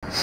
Good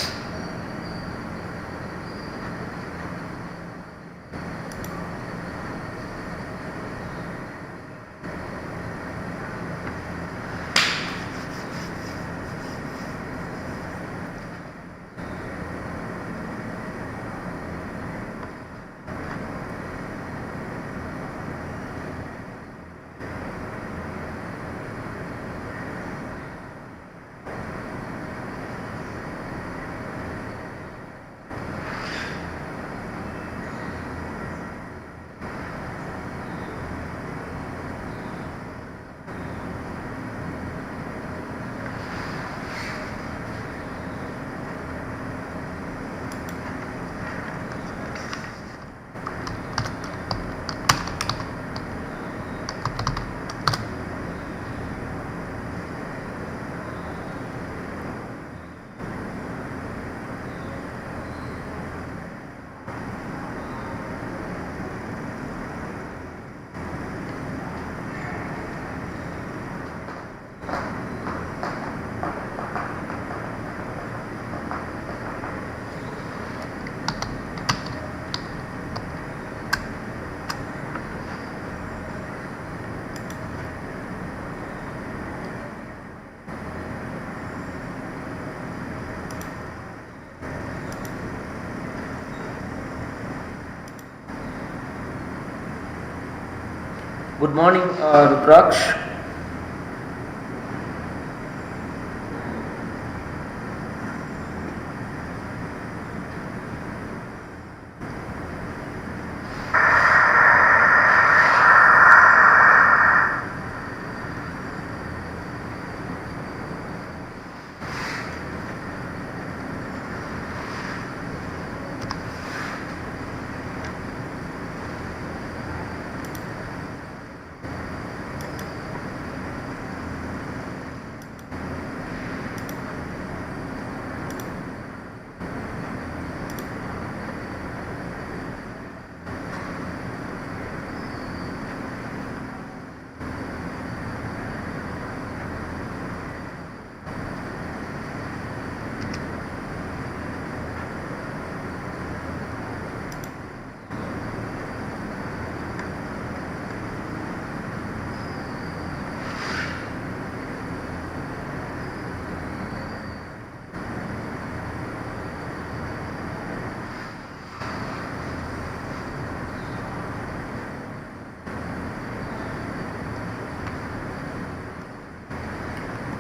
morning, Rudraksh.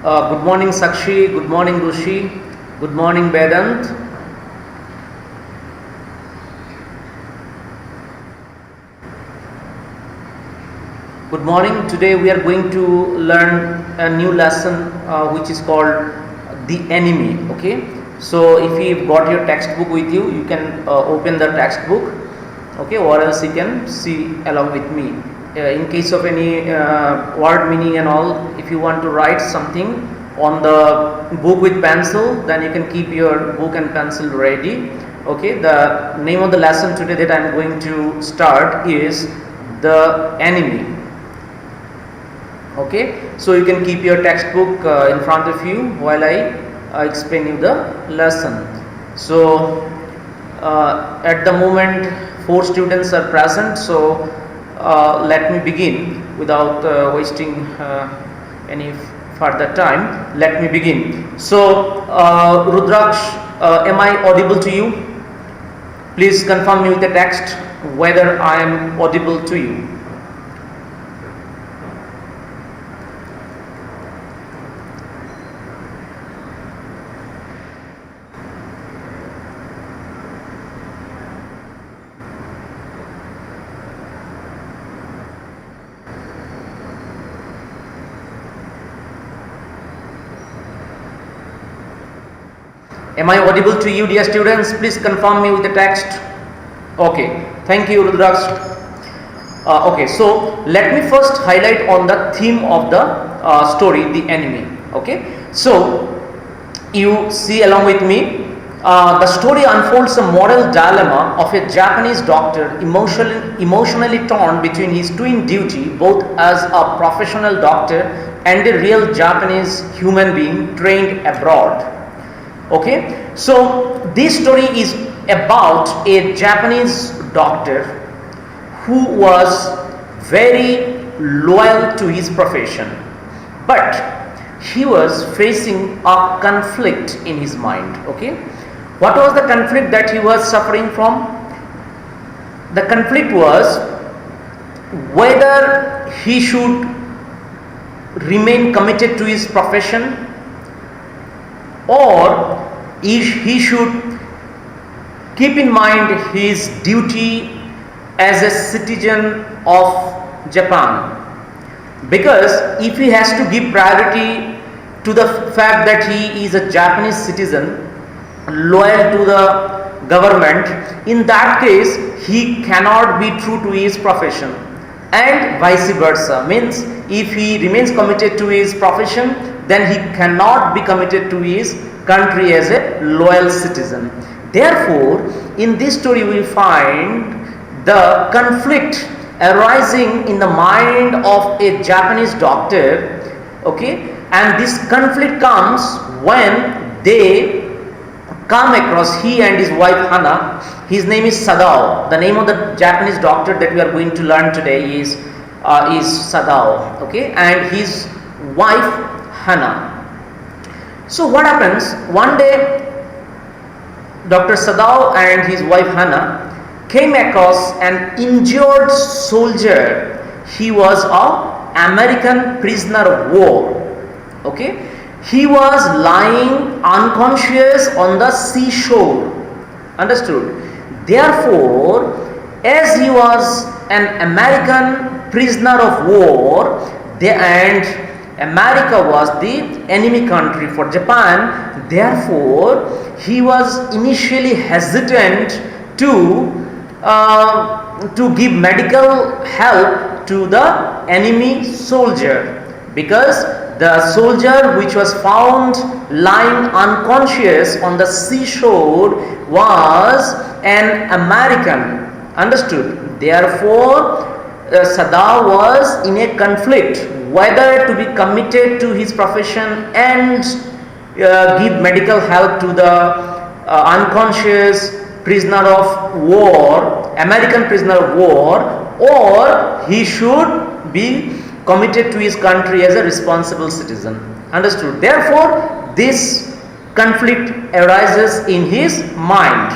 Good morning, Sakshi. Good morning, Rushi. Good morning, Vedant. Good morning. Today we are going to learn a new lesson which is called the enemy. Okay. So if you've got your textbook with you, you can open the textbook. Okay, or else you can see along with me. In case of any word meaning and all, if you want to write something on the book with pencil, then you can keep your book and pencil ready. Okay, the name of the lesson today that I am going to start is the enemy. Okay, so you can keep your textbook in front of you while I explain you the lesson. So at the moment 4 students are present, so let me begin without wasting any further time. Let me begin. So Rudraksh, am I audible to you? Please confirm me with the text whether I am audible to you. Am I audible to you, dear students? Please confirm me with the text. Okay, thank you, Rudraksh. Okay, so let me first highlight on the theme of the story, the enemy. Okay, so you see along with me, the story unfolds a moral dilemma of a Japanese doctor emotionally torn between his twin duty, both as a professional doctor and a real Japanese human being trained abroad. Okay, so this story is about a Japanese doctor who was very loyal to his profession, but he was facing a conflict in his mind. Okay, what was the conflict that he was suffering from? The conflict was whether he should remain committed to his profession, or he should keep in mind his duty as a citizen of Japan. Because if he has to give priority to the fact that he is a Japanese citizen loyal to the government, in that case he cannot be true to his profession, and vice versa. Means if he remains committed to his profession, then he cannot be committed to his country as a loyal citizen. Therefore, in this story we find the conflict arising in the mind of a Japanese doctor. Okay, and this conflict comes when they come across, he and his wife Hana. His name is Sadao. The name of the Japanese doctor that we are going to learn today is Sadao. Okay, and his wife Hana. So what happens? One day Dr. Sadao and his wife Hana came across an injured soldier. He was an American prisoner of war. Okay, he was lying unconscious on the seashore. Understood? Therefore, as he was an American prisoner of war, and America was the enemy country for Japan, therefore he was initially hesitant to give medical help to the enemy soldier, because the soldier which was found lying unconscious on the seashore was an American. Understood? Therefore, Sadao was in a conflict whether to be committed to his profession and give medical help to the unconscious prisoner of war, American prisoner of war, or he should be committed to his country as a responsible citizen. Understood? Therefore, this conflict arises in his mind.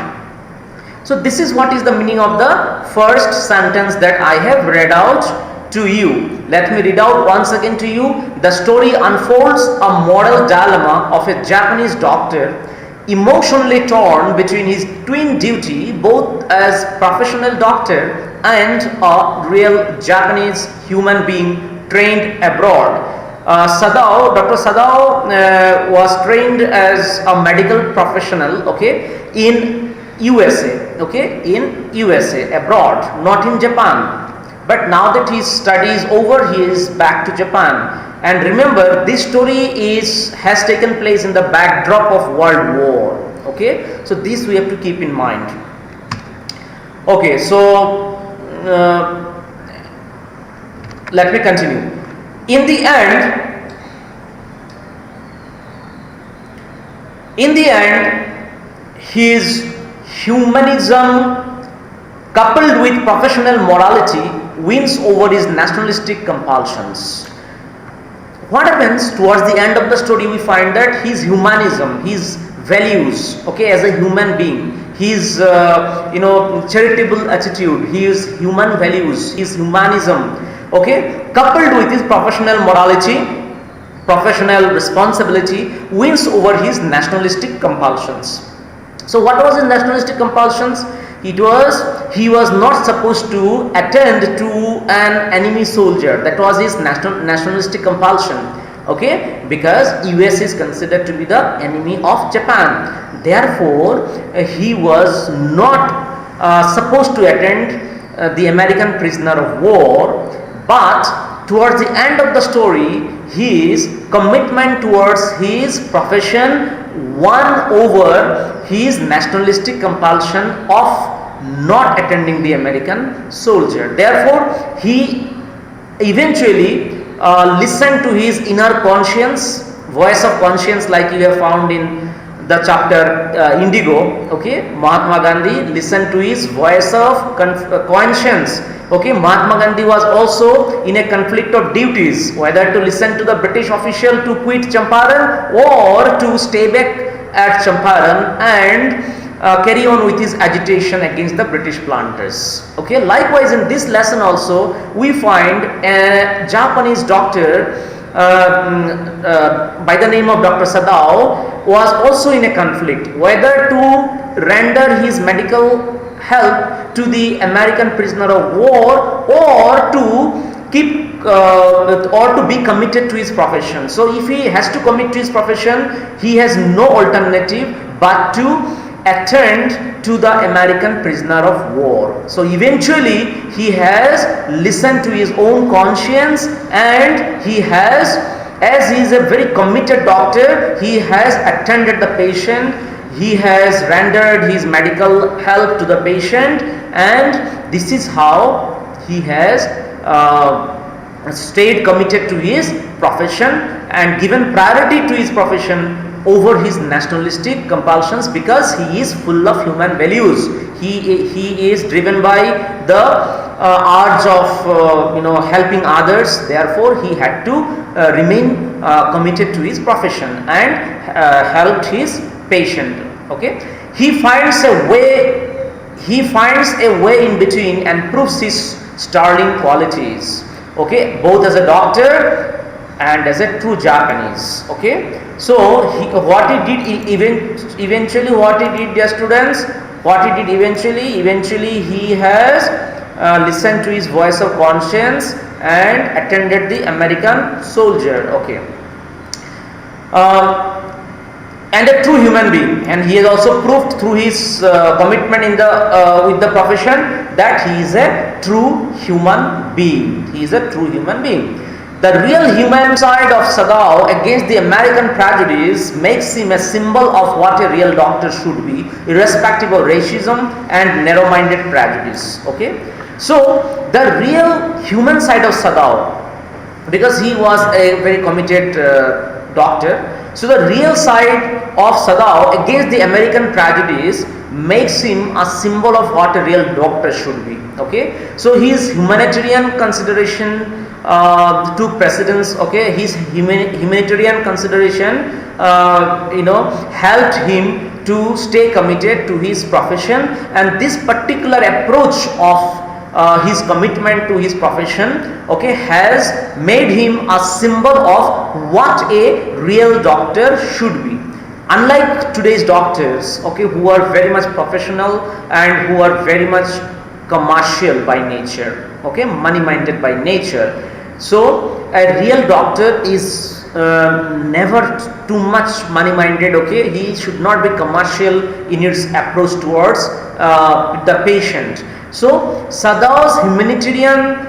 So this is what is the meaning of the first sentence that I have read out to you. Let me read out once again to you. The story unfolds a moral dilemma of a Japanese doctor emotionally torn between his twin duty, both as professional doctor and a real Japanese human being trained abroad. Dr. Sadao was trained as a medical professional, okay, in USA, okay, in USA, abroad, not in Japan. But now that his study is over, he is back to Japan. And remember, this story has taken place in the backdrop of World War. Okay, so this we have to keep in mind. Okay, so let me continue. In the end, his humanism coupled with professional morality wins over his nationalistic compulsions. What happens towards the end of the story? We find that his humanism, his values, okay, as a human being, his charitable attitude, his human values, his humanism, okay, coupled with his professional morality, professional responsibility, wins over his nationalistic compulsions. So what was his nationalistic compulsions? He was not supposed to attend to an enemy soldier. That was his nationalistic compulsion. Okay, because US is considered to be the enemy of Japan. Therefore, he was not supposed to attend the American prisoner of war. But towards the end of the story, his commitment towards his profession won over his nationalistic compulsion of not attending the American soldier. Therefore, he eventually listened to his inner conscience, voice of conscience, like you have found in the chapter Indigo. Okay, Mahatma Gandhi listened to his voice of conscience. Okay, Mahatma Gandhi was also in a conflict of duties, whether to listen to the British official to quit Champaran or to stay back at Champaran and carry on with his agitation against the British planters. Okay, likewise in this lesson also we find a Japanese doctor by the name of Dr. Sadao was also in a conflict, whether to render his medical help to the American prisoner of war or to keep or to be committed to his profession. So if he has to commit to his profession, he has no alternative but to attend to the American prisoner of war. So eventually he has listened to his own conscience, and he has, as he is a very committed doctor, he has attended the patient, he has rendered his medical help to the patient, and this is how he has stayed committed to his profession and given priority to his profession over his nationalistic compulsions, because he is full of human values. He is driven by the urge of helping others. Therefore he had to remain committed to his profession and helped his patient. Okay, he finds a way in between and proves his sterling qualities. Okay, both as a doctor and as a true Japanese. Okay, so what he did eventually, what he did, dear students, what he did eventually he has listened to his voice of conscience and attended the American soldier. Okay, and a true human being, and he has also proved through his commitment in the with the profession that he is a true human being. He is a true human being. The real human side of Sadao against the American prejudice makes him a symbol of what a real doctor should be, irrespective of racism and narrow-minded prejudice. Okay, so the real human side of Sadao, because he was a very committed doctor, so the real side of Sadao against the American prejudice makes him a symbol of what a real doctor should be. Okay, so his humanitarian consideration took precedence. Okay, his humanitarian consideration helped him to stay committed to his profession, and this particular approach of his commitment to his profession, okay, has made him a symbol of what a real doctor should be. Unlike today's doctors, okay, who are very much professional and who are very much commercial by nature, okay, money minded by nature. So a real doctor is never too much money minded. Okay, he should not be commercial in his approach towards the patient. So Sadao's humanitarian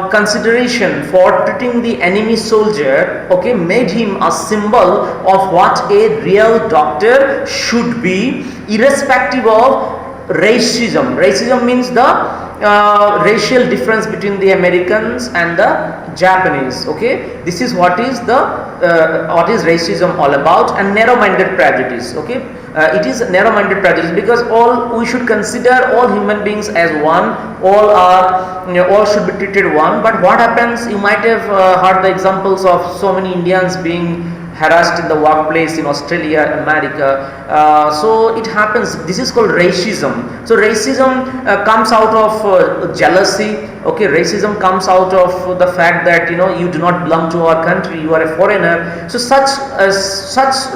consideration for treating the enemy soldier, okay, made him a symbol of what a real doctor should be, irrespective of racism. Racism means the racial difference between the Americans and the Japanese. Okay, this is what is racism all about, and narrow-minded prejudice. Okay, it is narrow-minded prejudice because we should consider all human beings as one. All should be treated one. But what happens? You might have heard the examples of so many Indians being harassed in the workplace in Australia, America. So it happens. This is called racism. So racism comes out of jealousy. Okay, racism comes out of the fact that you do not belong to our country, you are a foreigner. So such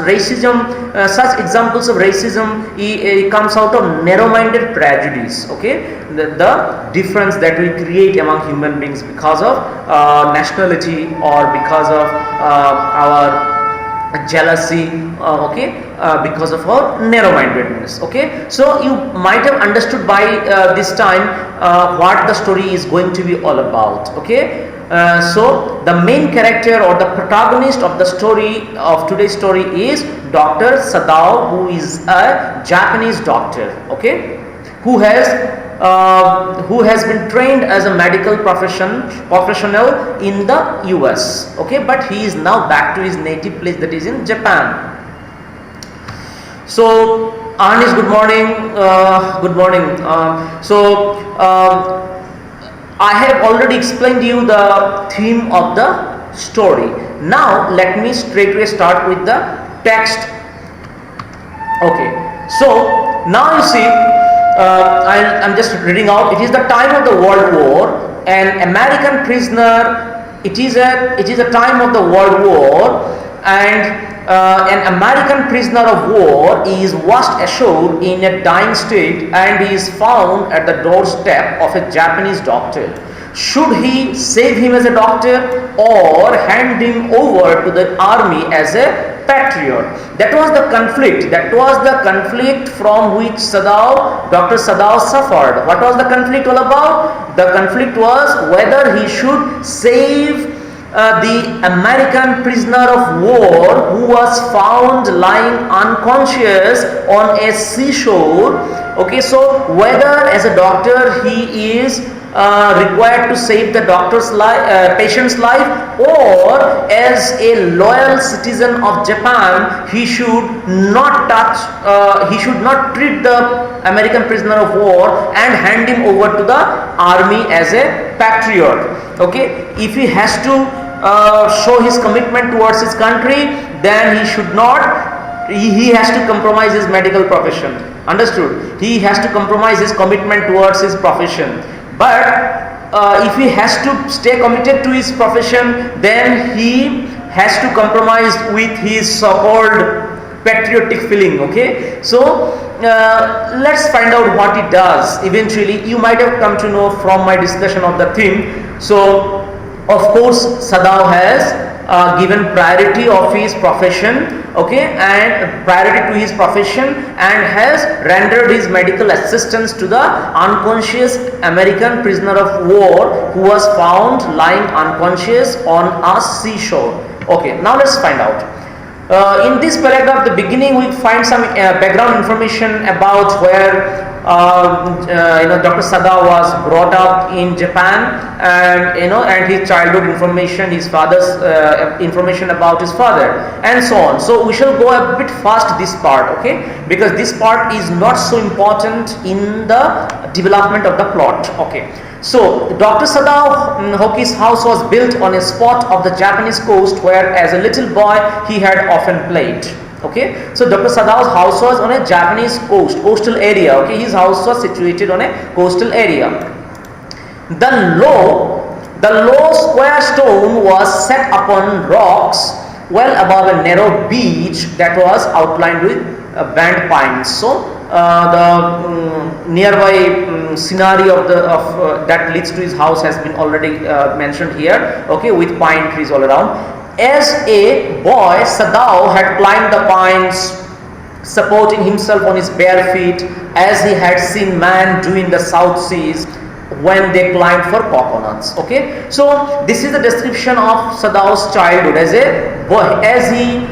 racism, such examples of racism comes out of narrow-minded prejudice. Okay, the difference that we create among human beings because of nationality or because of our jealousy, because of our narrow-mindedness. Okay, so you might have understood by this time what the story is going to be all about. Okay, so the main character or the protagonist of the story of today's story is Dr. Sadao, who is a Japanese doctor. Okay, who has been trained as a medical professional in the US. Okay, but he is now back to his native place, that is in Japan. So Anish, good morning. Good morning. I have already explained you the theme of the story. Now let me straightway start with the text. Okay, so now you see, I'm just reading out. It is the time of the World War. An American prisoner. It is a time of the World War, and an American prisoner of war is washed ashore in a dying state and is found at the doorstep of a Japanese doctor. Should he save him as a doctor or hand him over to the army as a patriot? That was the conflict. That was the conflict from which Dr. Sadao suffered. What was the conflict all about? The conflict was whether he should save the American prisoner of war who was found lying unconscious on a seashore. Okay, so whether as a doctor he is required to save the patient's life, or as a loyal citizen of Japan he should not treat the American prisoner of war and hand him over to the army as a patriot. Okay, if he has to show his commitment towards his country, then he should not, he has to compromise his medical profession. Understood? He has to compromise his commitment towards his profession. But if he has to stay committed to his profession, then he has to compromise with his so-called patriotic feeling. Okay, so let's find out what it does. Eventually you might have come to know from my discussion of the theme. So of course Sadao has given priority of his profession, okay, and priority to his profession, and has rendered his medical assistance to the unconscious American prisoner of war who was found lying unconscious on a seashore. Okay, now let's find out. In this paragraph, the beginning, we find some background information about where Dr. Sadao was brought up in Japan, and his childhood information, his father's information about his father, and so on. So we shall go a bit fast this part, okay, because this part is not so important in the development of the plot. Okay. So Dr. Sadao Hoki's house was built on a spot of the Japanese coast where as a little boy he had often played. Okay, so Dr. Sadao's house was on a Japanese coastal area. Okay, his house was situated on a coastal area. The low square stone was set upon rocks well above a narrow beach that was outlined with band pines. So the nearby scenario of that leads to his house has been already mentioned here. Okay, with pine trees all around. As a boy, Sadao had climbed the pines, supporting himself on his bare feet, as he had seen man do in the South Seas when they climbed for coconuts. Okay, so this is the description of Sadao's childhood as a boy, as he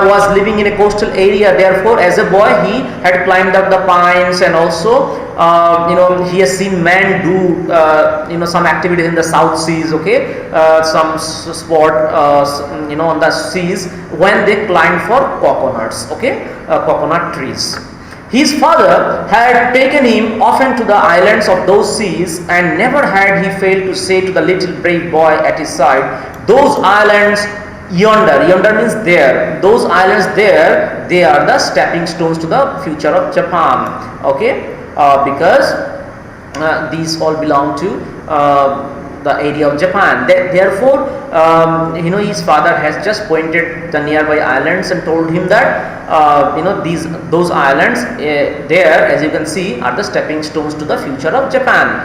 was living in a coastal area. Therefore, as a boy, he had climbed up the pines, and also he has seen men do some activities in the South Seas. Okay, some sport on the seas when they climbed for coconuts. Okay, coconut trees. His father had taken him often to the islands of those seas, and never had he failed to say to the little brave boy at his side, "Those islands yonder means there, those islands there, they are the stepping stones to the future of Japan." Okay, because these all belong to the area of Japan. Therefore, his father has just pointed the nearby islands and told him that those islands there, as you can see, are the stepping stones to the future of Japan.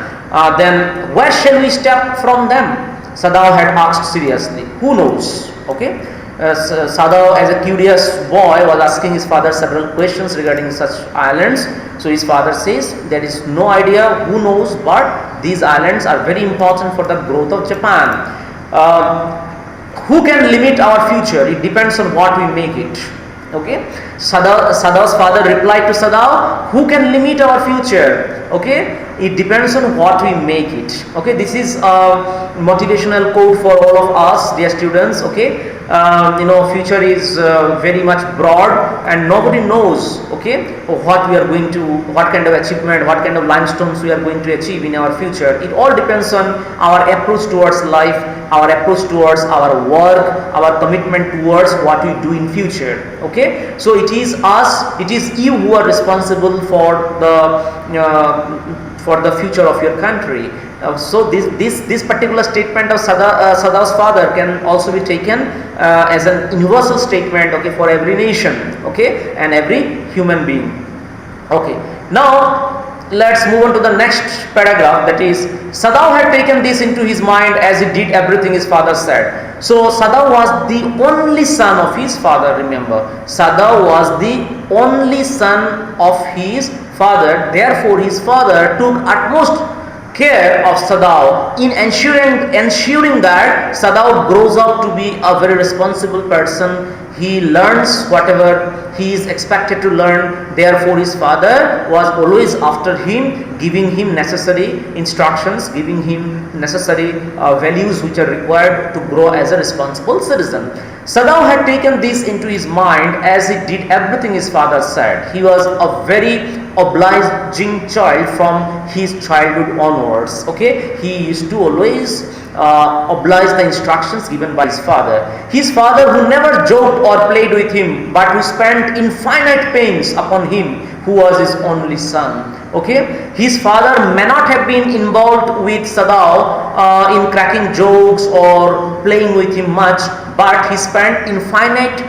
Then where shall we step from them? Sadao had asked seriously. Who knows? Okay. Sadao, as a curious boy, was asking his father several questions regarding such islands. So his father says, there is no idea, who knows, but these islands are very important for the growth of Japan. Who can limit our future? It depends on what we make it. Okay, Sadao's father replied to Sadao, who can limit our future? Okay, it depends on what we make it. Okay, this is a motivational quote for all of us, dear students. Okay, future is very much broad, and nobody knows, okay, what we are going to, what kind of achievement, what kind of milestones we are going to achieve in our future. It all depends on our approach towards life, our approach towards our work, our commitment towards what we do in future. Okay, so it is us, it is you who are responsible for the future of your country. So this particular statement of Sadao's father can also be taken as an universal statement, okay, for every nation, okay, and every human being. Okay, now let's move on to the next paragraph, that is, Sadao had taken this into his mind as he did everything his father said. So Sadao was the only son of his father, remember. Sadao was the only son of his father, therefore his father took utmost care of Sadao in ensuring that Sadao grows up to be a very responsible person. He learns whatever he is expected to learn. Therefore his father was always after him, giving him necessary instructions, giving him necessary values which are required to grow as a responsible citizen. Sadao had taken this into his mind as he did everything his father said. He was a very obliging child from his childhood onwards. Okay, he used to always oblige the instructions given by his father. His father, who never joked or played with him, but who spent infinite pains upon him, who was his only son. Okay, his father may not have been involved with Sadao in cracking jokes or playing with him much, but he spent infinite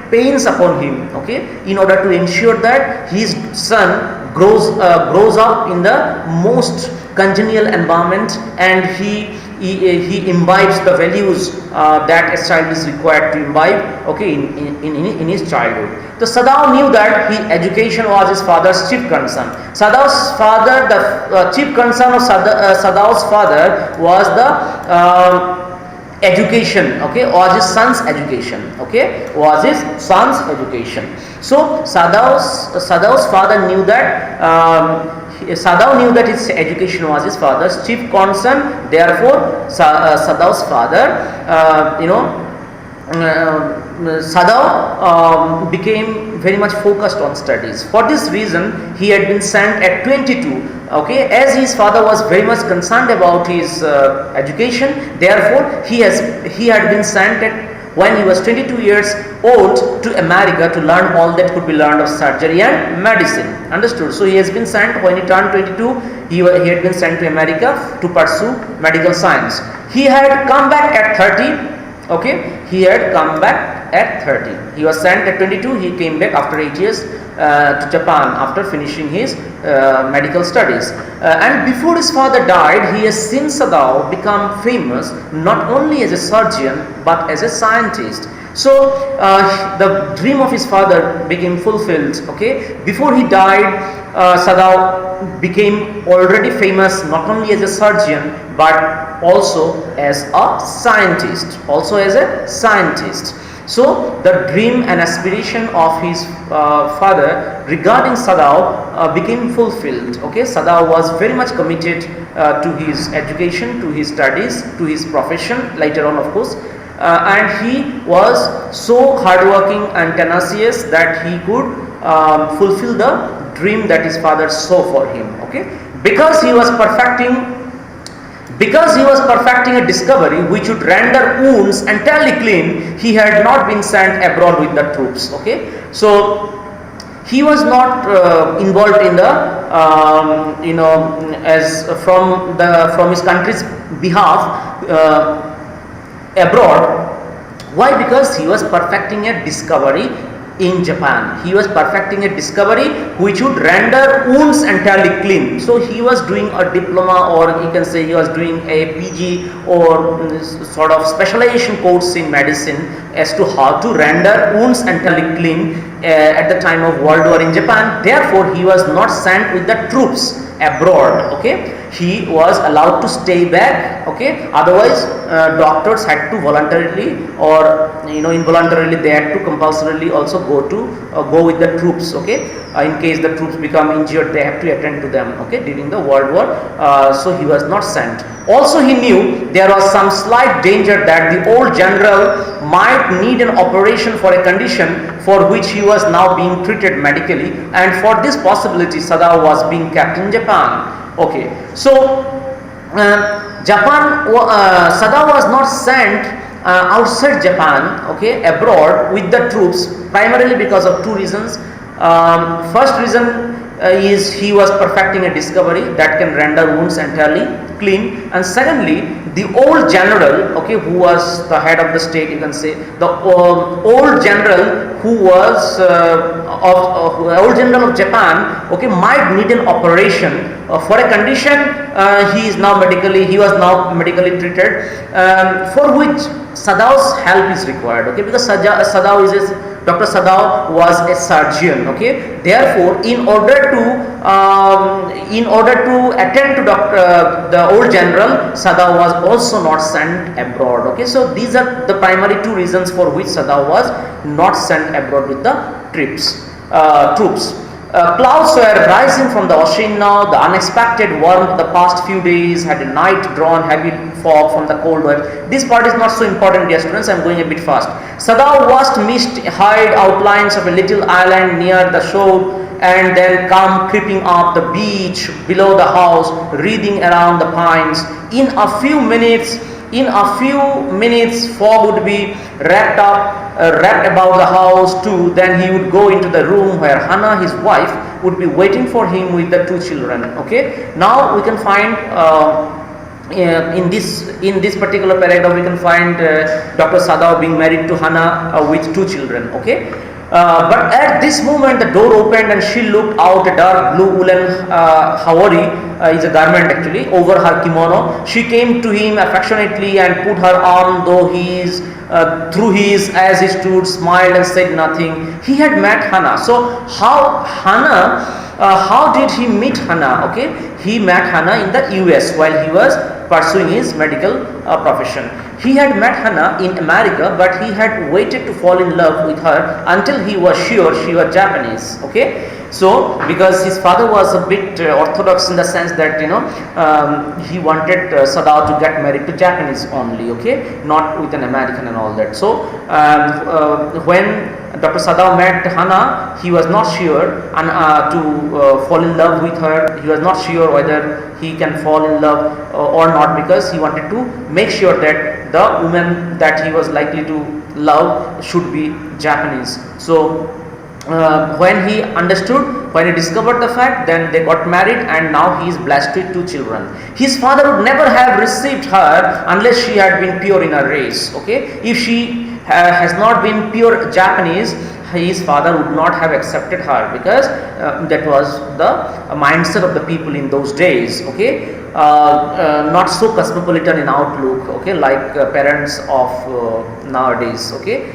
pains upon him, okay, in order to ensure that his son grows up in the most congenial environment, and he imbibes the values that a child is required to imbibe, okay, in his childhood. So Sadao knew that his education was his father's chief concern. Sadao's father, the chief concern of Sadao's father was the education, okay, was his son's education, okay, was his son's education. So Sadao's father knew that Sadao knew that his education was his father's chief concern. Therefore Sadao's father Sadao became very much focused on studies. For this reason he had been sent at 22, okay, as his father was very much concerned about his education. Therefore he had been sent when he was 22 years old to America to learn all that could be learned of surgery and medicine. Understood? So he has been sent, when he turned 22, he had been sent to America to pursue medical science. He had come back at 30. Okay, he had come back at 30. He was sent at 22. He came back after 8 years to Japan after finishing his medical studies. And before his father died, he has seen Sadao become famous not only as a surgeon but as a scientist. So the dream of his father became fulfilled. Okay, before he died, Sadao became already famous not only as a surgeon but also as a scientist. So the dream and aspiration of his father regarding Sadao became fulfilled. Okay, Sadao was very much committed to his education, to his studies, to his profession later on, of course. And he was so hardworking and tenacious that he could fulfill the dream that his father saw for him. Okay, because he was perfecting a discovery which would render wounds entirely clean, he had not been sent abroad with the troops. Okay, so he was not involved in the as from his country's behalf abroad. Why? Because he was perfecting a discovery in Japan. He was perfecting a discovery which would render wounds entirely clean. So he was doing a diploma, or you can say he was doing a PG or sort of specialization course in medicine as to how to render wounds entirely clean at the time of World War in Japan. Therefore he was not sent with the troops abroad. Okay, he was allowed to stay back, okay. Otherwise doctors had to voluntarily or involuntarily, they had to compulsorily also go with the troops, okay. In case the troops become injured, they have to attend to them, okay, during the World War. So he was not sent. Also he knew there was some slight danger that the old general might need an operation for a condition for which he was now being treated medically, and for this possibility Sadao was being kept in Japan. Okay, so Sadao was not sent outside Japan, okay, abroad with the troops, primarily because of two reasons. First reason is he was perfecting a discovery that can render wounds entirely clean, and secondly, the old general, okay, who was the head of the state, you can say, the old general who was old general of Japan, okay, might need an operation for a condition he was now medically treated, for which Sadao's help is required, okay, because Dr. Sadao was a surgeon, okay. Therefore, in order to attend to the old general, Sadao was also not sent abroad, okay. So these are the primary two reasons for which Sadao was not sent abroad with the troops. Clouds were rising from the ocean now. The unexpected warmth of the past few days had a night drawn heavy fog from the cold weather. This part is not so important, dear students. I am going a bit fast. Sadao watched mist hide outlines of a little island near the shore, and then come creeping up the beach below the house, wreathing around the pines. In a few minutes, fog would be wrapped about the house too. Then he would go into the room where Hana, his wife, would be waiting for him with the two children. Okay. Now we can find in this particular paragraph we can find Dr. Sadao being married to Hana with two children. Okay. But at this moment the door opened and she looked out. A dark blue woolen hawari is a garment actually over her kimono. She came to him affectionately and put her arm through his as he stood, smiled and said nothing. He had met Hana. So how did he meet Hana? Okay, he met Hana in the US while he was pursuing his medical profession. He had met Hana in America, but he had waited to fall in love with her until he was sure she was Japanese. Okay, so because his father was a bit orthodox in the sense that he wanted Sadao to get married to Japanese only. Okay, not with an American and all that. So when Dr. Sadao met Hana, he was not sure to fall in love with her. He was not sure whether he can fall in love or not, because he wanted to make sure that the woman that he was likely to love should be Japanese. So when he discovered the fact, then they got married, and now he is blessed with two children. His father would never have received her unless she had been pure in her race. Okay, if she has not been pure Japanese, his father would not have accepted her, because that was the mindset of the people in those days. Okay, not so cosmopolitan in outlook. Okay, like parents of nowadays. Okay.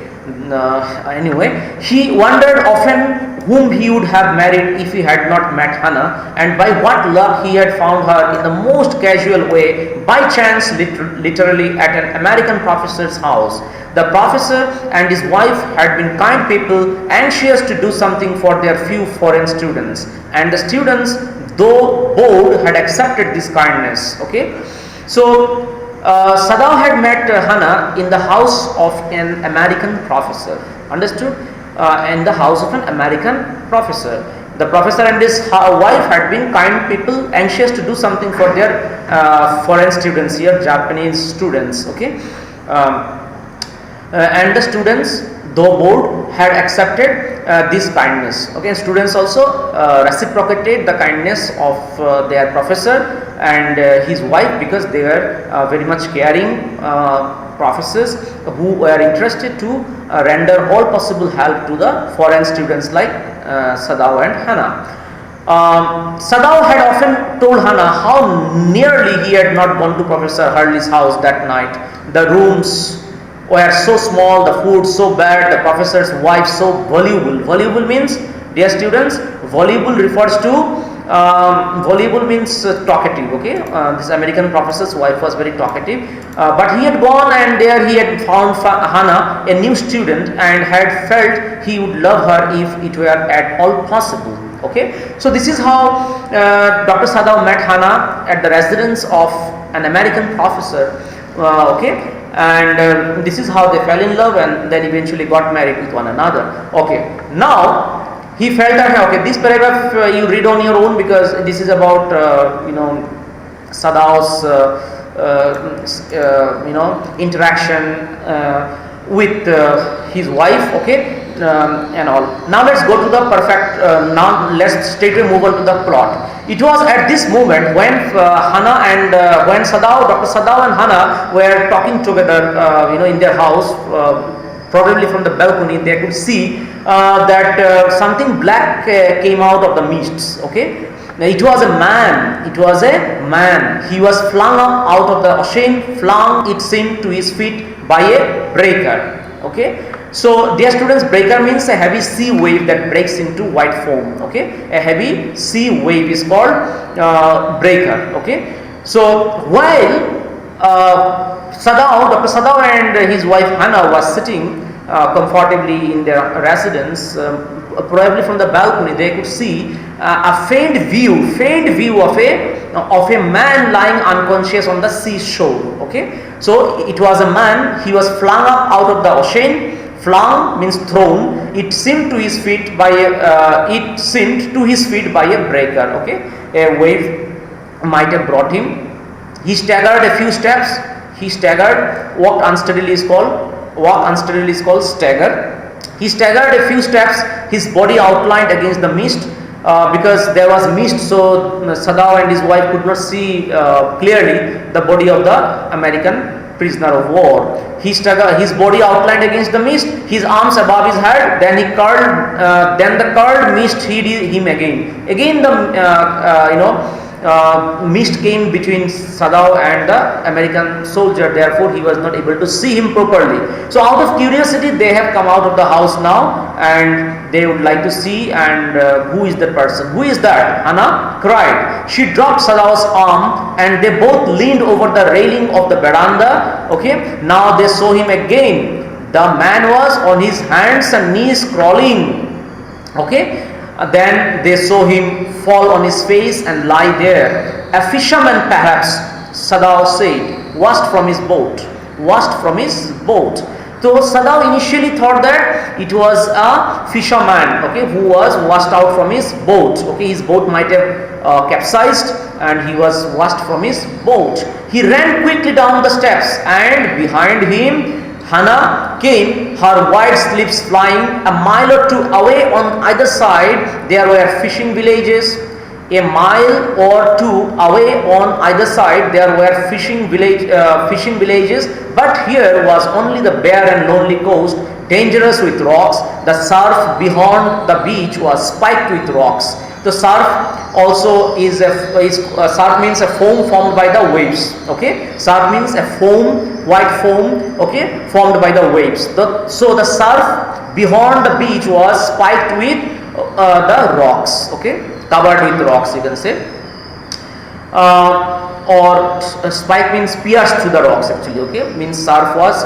Anyway, he wondered often whom he would have married if he had not met Hana, and by what luck he had found her in the most casual way, by chance, literally at an American professor's house. The professor and his wife had been kind people, anxious to do something for their few foreign students, and the students, though bored, had accepted this kindness. Okay, so Sadao had met Hana in the house of an American professor. Understood? In the house of an American professor. The professor and his wife had been kind people, anxious to do something for their foreign students here, Japanese students. Okay, and the students, though bored, had accepted this kindness. Okay, students also reciprocated the kindness of their professor and his wife, because they were very much caring professors who were interested to render all possible help to the foreign students like Sadao and Hana. Sadao had often told Hana how nearly he had not gone to Professor Hurley's house that night. The rooms were so small, the food so bad, the professor's wife so voluble. Voluble means, dear students, voluble refers to voluble means talkative. Okay, this American professor's wife was very talkative, but he had gone and there he had found Hannah, a new student, and had felt he would love her if it were at all possible. Okay, so this is how Dr. Sadao met Hannah at the residence of an American professor. Okay, and this is how they fell in love and then eventually got married with one another. Okay, now he felt that okay, this paragraph you read on your own, because this is about Sadao's interaction with his wife. Okay, and all. Now let's go to the perfect. Now let's straight move on to the plot. It was at this moment when Hannah and when Dr. Sadao and Hannah were talking together, in their house. Probably from the balcony, they could see that something black came out of the mists. Okay, now it was a man. It was a man. He was flung out of the ocean. Flung, it seemed, to his feet by a breaker. Okay. So, dear students, breaker means a heavy sea wave that breaks into white foam. Okay, a heavy sea wave is called breaker. Okay, so while Dr. Sadao and his wife Hannah was sitting comfortably in their residence, probably from the balcony, they could see a faint view of a man lying unconscious on the seashore. Okay, so it was a man. He was flung up out of the ocean. Flung means thrown. It seemed to his feet by a breaker. Okay, a wave might have brought him. He staggered a few steps. He staggered. Walk unsteadily is called stagger. He staggered a few steps. His body outlined against the mist, because there was mist. So Sadao and his wife could not see clearly the body of the American prisoner of war. He staggered, his body outlined against the mist, his arms above his head, then he curled, then the curled mist hid him again. Again the mist came between Sadao and the American soldier, therefore he was not able to see him properly. So out of curiosity, they have come out of the house now and they would like to see, and who is that person? Who is that? Hannah cried. She dropped Sadao's arm and they both leaned over the railing of the veranda. Okay, now they saw him again. The man was on his hands and knees crawling. Okay, then they saw him fall on his face and lie there. A fisherman perhaps, Sadao said, washed from his boat. So Sadao initially thought that it was a fisherman, okay, who was washed out from his boat. Okay, his boat might have capsized and he was washed from his boat. He ran quickly down the steps and behind him Hannah came, her white sleeves flying. A mile or two away on either side there were fishing villages. A mile or two away on either side there were fishing villages, but here was only the bare and lonely coast, dangerous with rocks. The surf beyond the beach was spiked with rocks. The surf also surf means a foam formed by the waves. Okay, surf means a foam, white foam, okay, formed by the waves. So the surf beyond the beach was spiked with the rocks. Okay, covered with rocks, you can say, or spike means pierced to the rocks actually. Okay, means surf was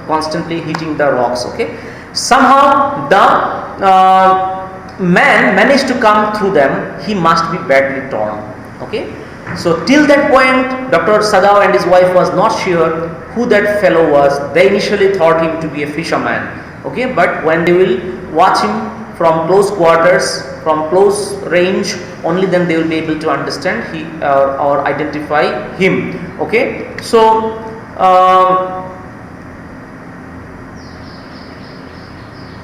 constantly hitting the rocks. Okay, somehow the man managed to come through them. He must be badly torn. Okay, so till that point Dr. Sadao and his wife was not sure who that fellow was. They initially thought him to be a fisherman. Okay, but when they will watch him from close quarters, from close range, only then they will be able to understand or identify him. Okay, so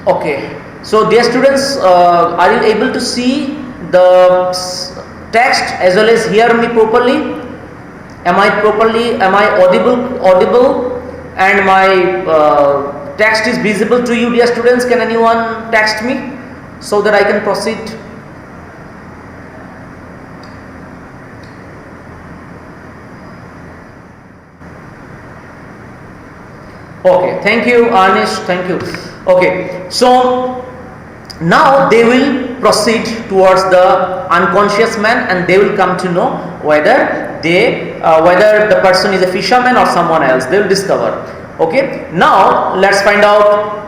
okay, so dear students, are you able to see the text as well as hear me properly? Am I audible and my text is visible to you, dear students? Can anyone text me so that I can proceed? Okay, thank you, Anish, thank you. Okay, so Now they will proceed towards the unconscious man, and they will come to know whether whether the person is a fisherman or someone else. They will discover. Okay, now let's find out.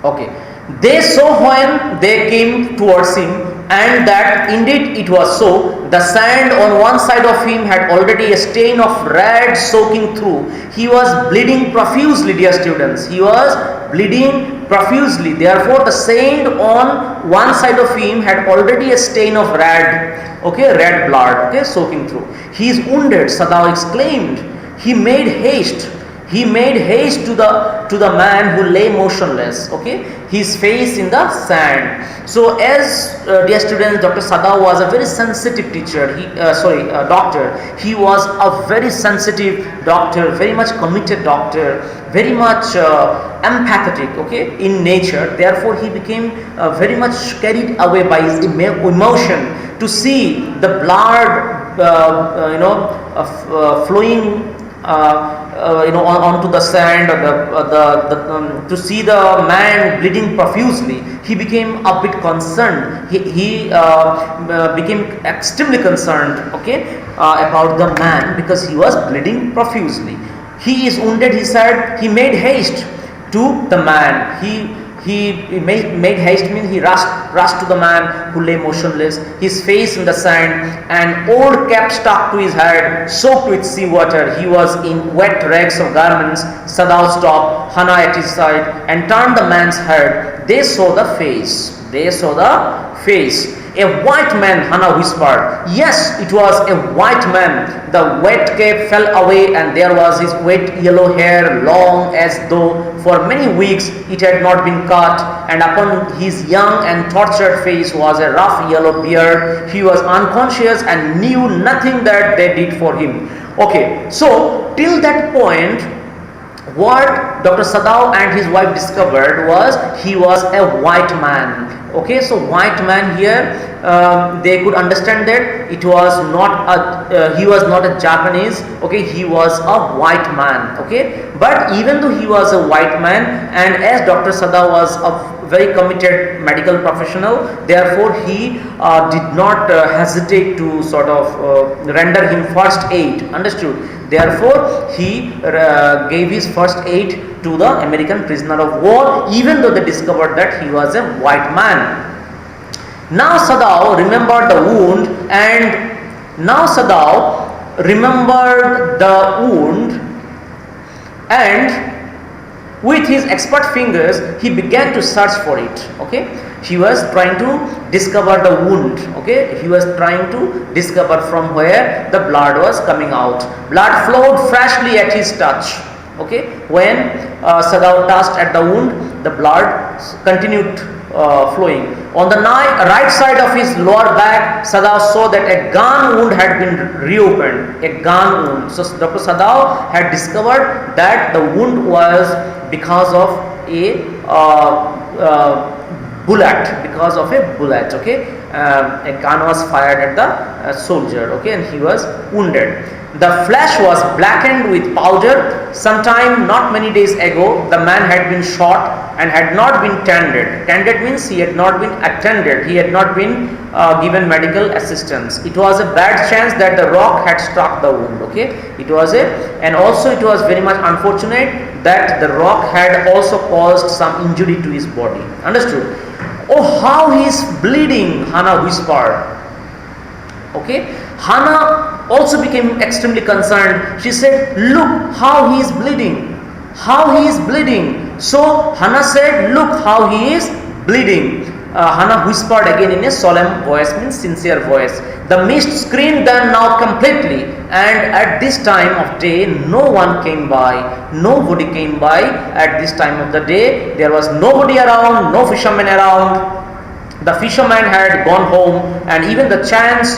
Okay, they saw when they came towards him, and that indeed it was so. The sand on one side of him had already a stain of red soaking through. He was bleeding profusely, dear students. He was bleeding profusely. Therefore, the sand on one side of him had already a stain of red, okay, red blood, okay, soaking through. He is wounded, Sadao exclaimed. He made haste. He made haste to the man who lay motionless, okay, his face in the sand. So as dear students, Dr. Sadao was a very sensitive teacher. Doctor. He was a very sensitive doctor, very much committed doctor, very much empathetic, okay, in nature. Therefore, he became very much carried away by his emotion to see the blood, flowing. Onto the sand, or to see the man bleeding profusely. He became a bit concerned. He became extremely concerned, okay, about the man, because he was bleeding profusely. He is wounded, he said. He made haste to the man. He made haste means he rushed to the man who lay motionless, his face in the sand, an old cap stuck to his head, soaked with seawater. He was in wet rags of garments. Sadao stopped, Hana at his side, and turned the man's head. They saw the face. They saw the face. A white man, Hana whispered. Yes, it was a white man. The wet cape fell away, and there was his wet yellow hair, long as though for many weeks it had not been cut, and upon his young and tortured face was a rough yellow beard. He was unconscious and knew nothing that they did for him. Okay, so till that point, what Dr. Sadao and his wife discovered was he was a white man. Okay, so white man here, they could understand that it was not he was not a Japanese. Okay, he was a white man. Okay, but even though he was a white man, and as Dr. Sadao was a very committed medical professional, therefore he did not hesitate to sort of render him first aid. Understood? Therefore, he gave his first aid to the American prisoner of war, even though they discovered that he was a white man. Now Sadao remembered the wound, and with his expert fingers he began to search for it. Okay, he was trying to discover the wound. Okay, he was trying to discover from where the blood was coming out. Blood flowed freshly at his touch. Okay, when Sadao touched at the wound, the blood continued flowing. On the right side of his lower back, Sadao saw that a gun wound had been reopened. A gun wound. So Dr. Sadao had discovered that the wound was because of a bullet. Okay, a gun was fired at the soldier. Okay, and he was wounded. The flesh was blackened with powder. Sometime not many days ago, the man had been shot and had not been tended. Tended means he had not been attended. He had not been given medical assistance. It was a bad chance that the rock had struck the wound. Okay, and also it was very much unfortunate that the rock had also caused some injury to his body. Understood? Oh, how he is bleeding, Hana whispered. Okay, Hana also became extremely concerned. She said, look how he is bleeding. How he is bleeding. So Hana said, look how he is bleeding. Hana whispered again in a solemn voice, means sincere voice. The mist screened them now completely, and at this time of day no one came by. Nobody came by at this time of the day. There was nobody around, no fishermen around. The fisherman had gone home, and even the chance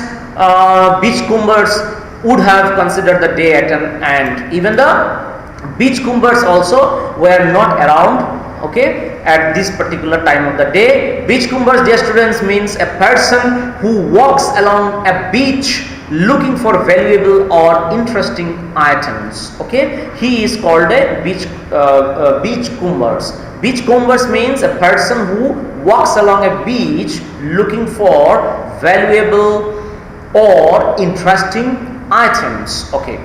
beachcombers would have considered the day at an end. Even the beachcombers also were not around. Okay, at this particular time of the day. Beachcombers, dear students, means a person who walks along a beach looking for valuable or interesting items. Okay, he is called a beachcombers. Beachcombers means a person who walks along a beach looking for valuable or interesting items. Okay.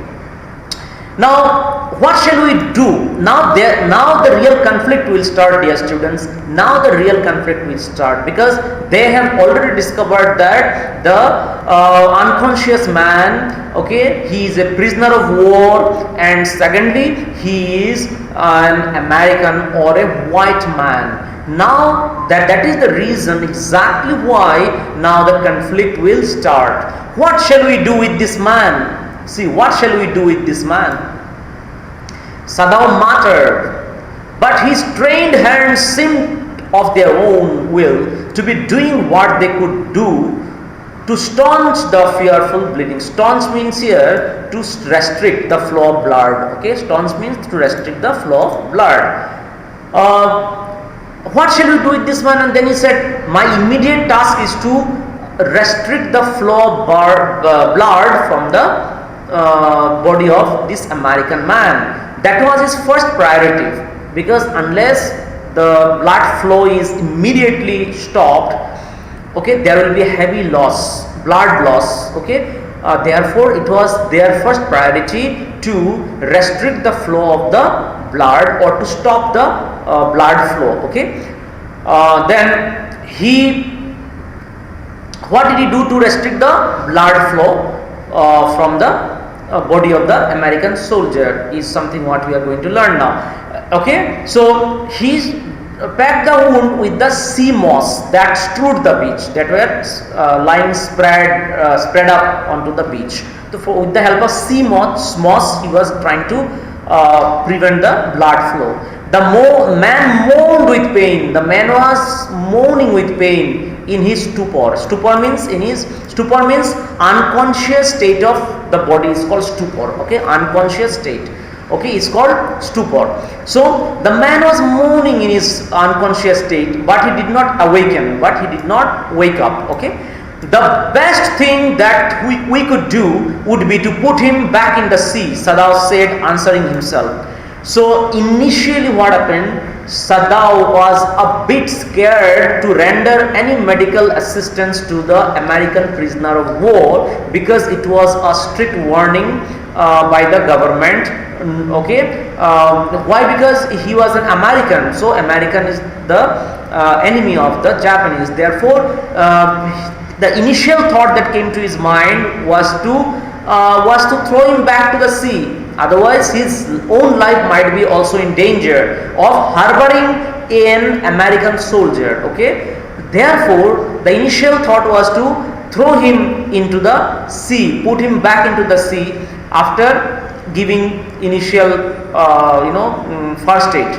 Now, what shall we do? Now the real conflict will start, dear students. Now the real conflict will start, because they have already discovered that the unconscious man, okay, he is a prisoner of war, and secondly, he is an American or a white man. Now that is the reason exactly why now the conflict will start. What shall we do with this man? See, what shall we do with this man? Sadao muttered, but his trained hands seemed of their own will to be doing what they could do to staunch the fearful bleeding. Staunch means here to restrict the flow of blood. Okay, staunch means to restrict the flow of blood. What shall we do with this man? And then he said, my immediate task is to restrict the flow of blood from the body of this American man. That was his first priority, because unless the blood flow is immediately stopped, okay, there will be a heavy loss, blood loss. Okay, therefore it was their first priority to restrict the flow of the blood, or to stop the blood flow. Okay, then what did he do to restrict the blood flow from the body of the American soldier is something what we are going to learn now. Okay, so he packed the wound with the sea moss that strewed the beach, that were lying spread up onto the beach. So with the help of sea moss, he was trying to prevent the blood flow. The man moaned with pain. The man was moaning with pain in his stupor. Stupor means unconscious state of the body is called stupor. Okay, unconscious state. Okay, it's called stupor. So the man was moaning in his unconscious state, but he did not awaken, but he did not wake up. Okay, the best thing that we could do would be to put him back in the sea, Sadao said, answering himself. So initially what happened, Sadao was a bit scared to render any medical assistance to the American prisoner of war, because it was a strict warning by the government. Okay, why? Because he was an American, so American is the enemy of the Japanese. Therefore, the initial thought that came to his mind was to throw him back to the sea. Otherwise, his own life might be also in danger of harboring an American soldier. Okay, therefore, the initial thought was to throw him into the sea, put him back into the sea after giving initial, first aid.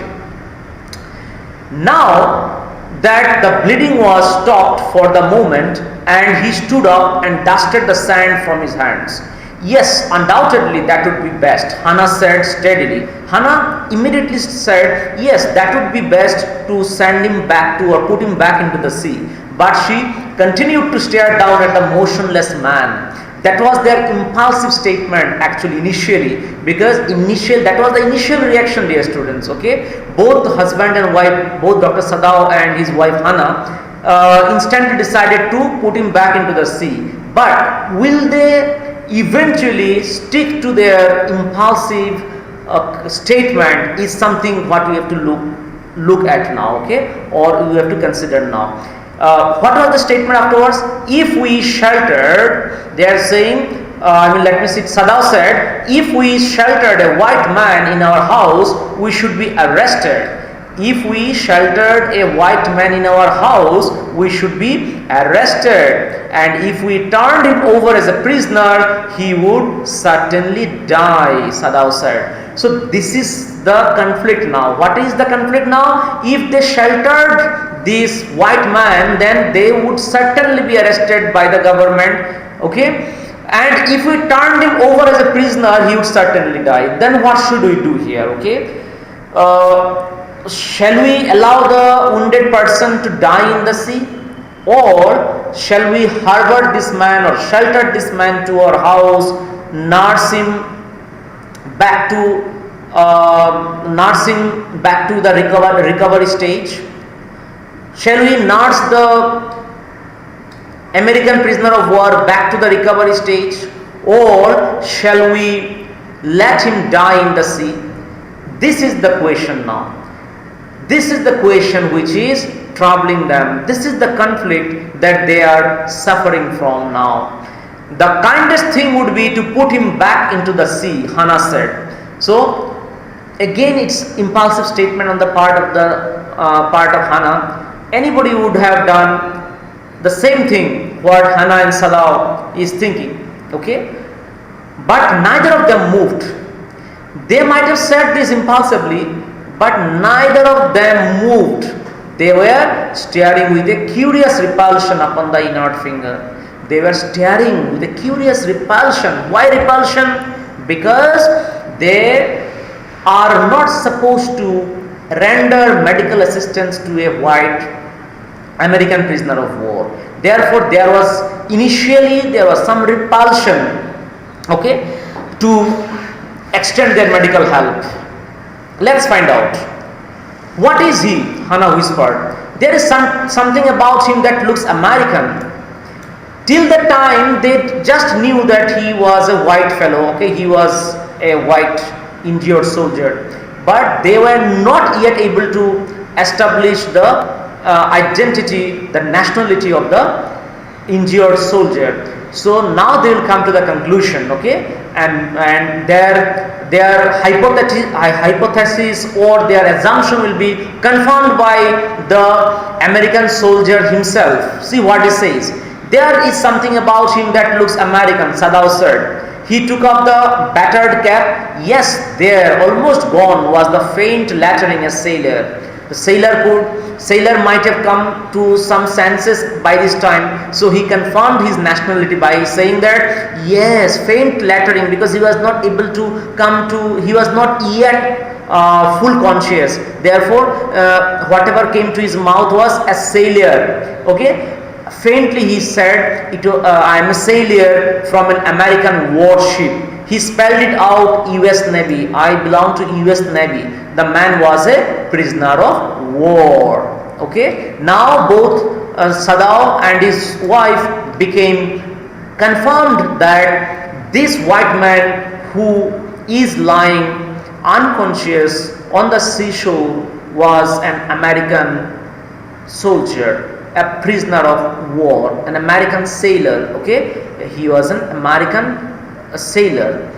Now that the bleeding was stopped for the moment, and he stood up and dusted the sand from his hands. Yes, undoubtedly that would be best, Hannah said steadily. Hannah immediately said, yes, that would be best to send him back to, or put him back into the sea. But she continued to stare down at the motionless man. That was their impulsive statement actually initially, because that was the initial reaction, dear students. Okay, both the husband and wife, both Dr. Sadao and his wife Hannah instantly decided to put him back into the sea. But will they eventually stick to their impulsive statement is something what we have to look at now. Okay, or we have to consider now. What was the statement afterwards? If we sheltered, they are saying, let me see, Sadao said, if we sheltered a white man in our house, we should be arrested. If we sheltered a white man in our house, we should be arrested. And if we turned him over as a prisoner, he would certainly die, Sadao said. So this is the conflict now. What is the conflict now? If they sheltered this white man, then they would certainly be arrested by the government. Okay, and if we turned him over as a prisoner, he would certainly die. Then what should we do here? Okay, shall we allow the wounded person to die in the sea, or shall we harbor this man or shelter this man to our house, nurse him back to the recovery stage? Shall we nurse the American prisoner of war back to the recovery stage, or shall we let him die in the sea? This is the question now. This is the question which is troubling them. This is the conflict that they are suffering from now. The kindest thing would be to put him back into the sea, Hannah said. So again, it's impulsive statement on the part of Hannah. Anybody would have done the same thing what Hannah and Sadao is thinking. Okay, but neither of them moved. They might have said this impulsively, but neither of them moved. They were staring with a curious repulsion upon the inert finger. They were staring with a curious repulsion. Why repulsion? Because they are not supposed to render medical assistance to a white American prisoner of war. Therefore, there was some repulsion, okay, to extend their medical help. Let's find out. What is he? Hannah whispered. There is something about him that looks American. Till the time they just knew that he was a white fellow, okay, he was a white injured soldier, but they were not yet able to establish the identity, the nationality of the injured soldier. So now they will come to the conclusion, okay, and their hypothesis or their assumption will be confirmed by the American soldier himself. See what he says. There is something about him that looks American, Sadao said. He took off the battered cap. Yes, there, almost gone, was the faint lettering a sailor. The sailor might have come to some senses by this time, so he confirmed his nationality by saying that yes, faint lettering, because he was not able to he was not yet full conscious. Therefore, whatever came to his mouth was a sailor. Okay. Faintly he said, I am a sailor from an American warship. He spelled it out, US Navy. I belong to US Navy. The man was a prisoner of war. Okay. Now both Sadao and his wife became confirmed that this white man who is lying unconscious on the seashore was an American soldier, a prisoner of war, an American sailor. Okay, he was an American sailor,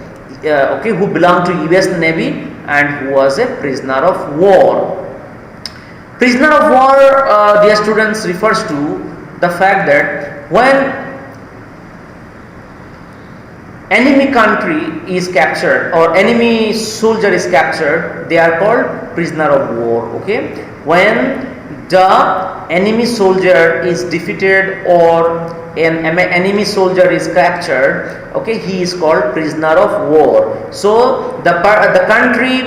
okay, who belonged to US Navy and who was a prisoner of war. Prisoner of war, dear students, refers to the fact that when enemy country is captured or enemy soldier is captured, they are called prisoner of war. Okay, when the enemy soldier is defeated or an enemy soldier is captured, okay, he is called prisoner of war. So the country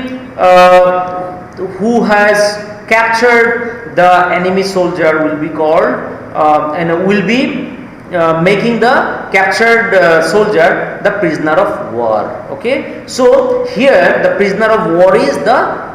who has captured the enemy soldier will be called and will be making the captured soldier the prisoner of war. Okay, so here the prisoner of war is the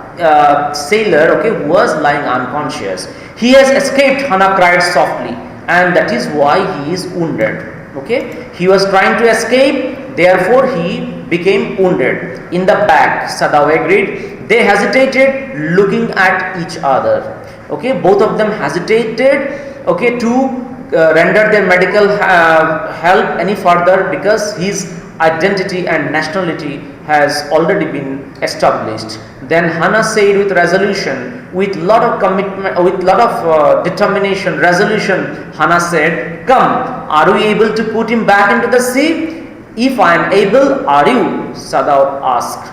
sailor, okay, who was lying unconscious. He has escaped, Hannah cried softly, and that is why he is wounded. Okay, he was trying to escape, therefore he became wounded in the back. Sadao agreed. They hesitated, looking at each other. Okay, both of them hesitated, okay, to render their medical help any further, because his identity and nationality has already been established. Then Hannah said with resolution, with lot of commitment, with lot of determination, resolution, Hannah said, "Come, are we able to put him back into the sea?" "If I am able, are you?" Sadao asked.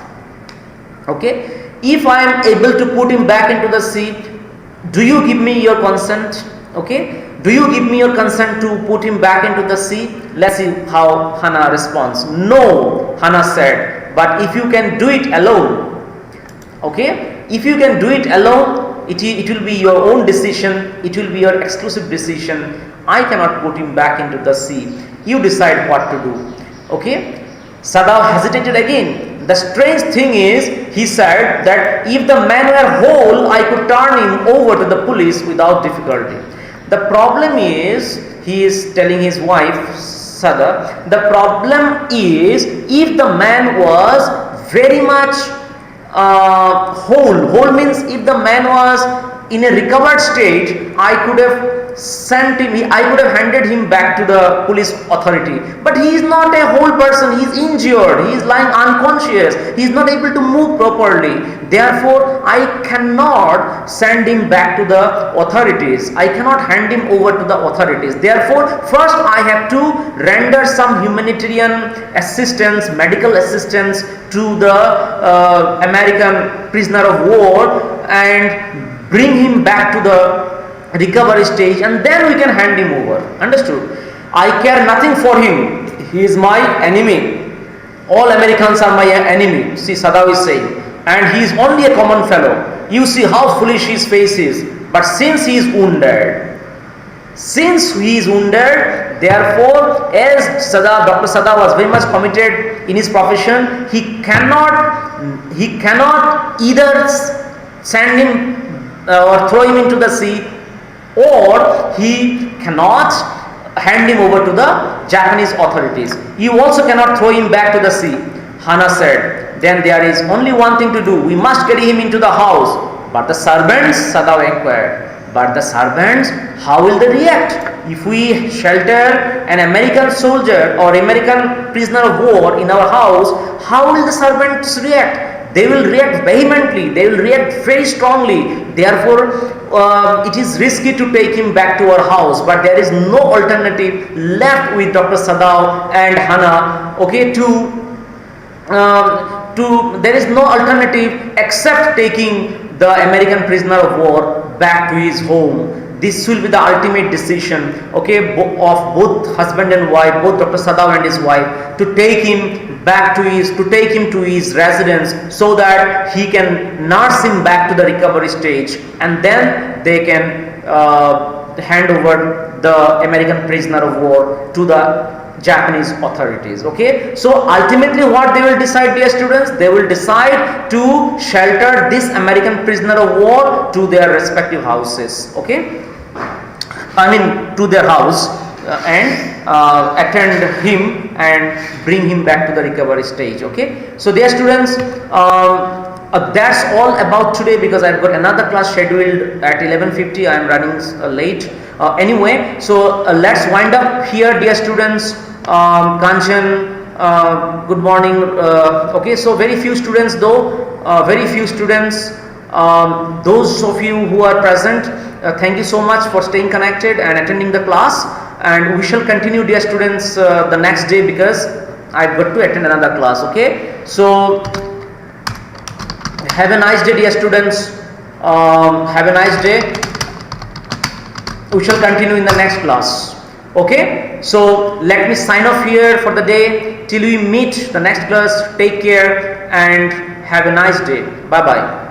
Okay, if I am able to put him back into the sea, do you give me your consent? Okay, do you give me your consent to put him back into the sea? Let's see how Hannah responds. "No," Hannah said, "but if you can do it alone." Okay, if you can do it alone, it will be your own decision, it will be your exclusive decision. I cannot put him back into the sea. You decide what to do. Okay. Sadao hesitated again. The strange thing is, he said that if the man were whole, I could turn him over to the police without difficulty. The problem is, he is telling his wife, Sada, the problem is, if the man was very much whole means if the man was in a recovered state, I could have sent him, I could have handed him back to the police authority. But he is not a whole person, he is injured, he is lying unconscious, he is not able to move properly. Therefore, I cannot send him back to the authorities. I cannot hand him over to the authorities. Therefore, first I have to render some humanitarian assistance, medical assistance to the American prisoner of war and bring him back to the recovery stage, and then we can hand him over. Understood? I care nothing for him. He is my enemy. All Americans are my enemy. See, Sadao is saying. And he is only a common fellow. You see how foolish his face is. But since he is wounded, therefore, as Dr. Sadao was very much committed in his profession, he cannot either send him or throw him into the sea, or he cannot hand him over to the Japanese authorities. You also cannot throw him back to the sea. Hana said, then there is only one thing to do. We must carry him into the house. But the servants, Sadao inquired, but the servants, how will they react? If we shelter an American soldier or American prisoner of war in our house, how will the servants react? They will react vehemently, they will react very strongly. Therefore, it is risky to take him back to our house, but there is no alternative left with Dr. Sadao and Hana, okay, there is no alternative except taking the American prisoner of war back to his home. This will be the ultimate decision, okay, of both husband and wife, both Dr. Sadao and his wife, to take him back to his residence, so that he can nurse him back to the recovery stage, and then they can hand over the American prisoner of war to the Japanese authorities. Okay, so ultimately what they will decide, dear students, they will decide to shelter this American prisoner of war to their respective houses. Okay, to their house and attend him and bring him back to the recovery stage. Okay, so dear students, that's all about today, because I've got another class scheduled at 11:50. I am running late. Anyway, so let's wind up here, dear students. Kanchan, good morning. Okay, so very few students though, those of you who are present, thank you so much for staying connected and attending the class, and we shall continue, dear students, the next day, because I've got to attend another class. Okay, so have a nice day, dear students. Have a nice day. We shall continue in the next class. Okay, so let me sign off here for the day. Till we meet the next class, take care and have a nice day. Bye bye.